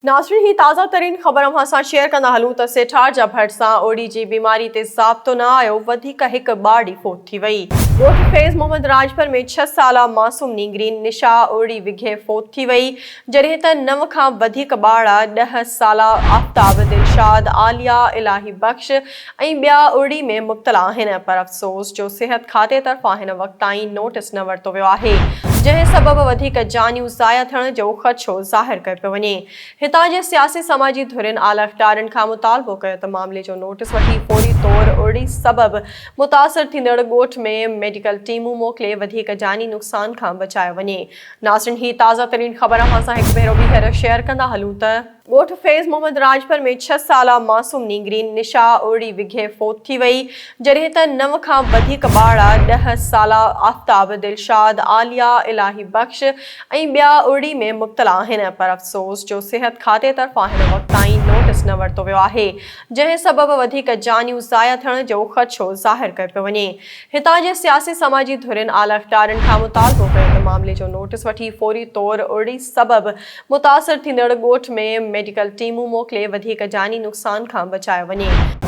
नाज़रीन ही ताज़ा तरीन ख़बर अव्हां सां शेयर कंदा हलूं त सेठार जा भट सां ओड़ी जी बीमारी ते ज़ाब्तो न आयो वधीक हिक ॿार फोत थी वई। ॻोठ फैज़ मोहम्मद राजपुर में 6 साला मासूम नींगरीन निशा ओड़ी विघे फोत थी वई, जॾहिं त 9 खां वधीक ॿार 10 साला आफ़ताब दिलशाद आलिया इलाही बख्श ऐं ॿिया ओड़ी में मुब्तला आहिनि, पर अफ़सोस जो सिहत खाते तरफ़ां हिन वक़्त ताईं नोटिस न वरितो वियो आहे, जंहिं सबबि वधीक जानियूं ज़ाया थियण जो ख़दशो ज़ाहिर कयो पियो वञे। हितां जे सियासी समाजी धुरियुनि आला इख़्तियारनि खां मुतालबो कयो त मामले जो नोटिस वठी फ़ौरी तौर ओड़ी सबबि मुतासिर थींदड़ ॻोठ में मेडिकल टीमूं मोकिले वधीक जानी नुक़सान खां बचायो वञे। नाज़रीन ही ताज़ा तरीन ख़बर अव्हां सां हिकु भेरो ॿीहर शेयर कंदा हलूं त ॻोठ फैज़ मोहम्मद राजपुर में 6 साला मासूम नींगरीन निशा ओड़ी विघे फोत थी वई, जॾहिं त 9 खां वधीक ॿार 10 साला आफ़ताब दिलशाद आलिया इलाही बख्श ऐं ॿिया ओड़ी में मुब्तला आहिनि, पर अफ़सोस जो सिहत खाते तरफ़ां हिन वक़्त ताईं नोटिस न वरितो वियो आहे, जंहिं सबबि वधीक जानियूं ज़ाया थियण जो ख़दशो ज़ाहिर कयो पियो वञे। हितां जे सियासी समाजी धुरियुनि आला इख़्तियारनि खां मुतालबो कयो त मामले जो नोटिस वठी फ़ौरी तौर ओड़ी सबबि मुतासिर थींदड़ ॻोठ में मेडिकल टीमूं मोकिले वधीक जानी नुक़सान खां बचायो वञे।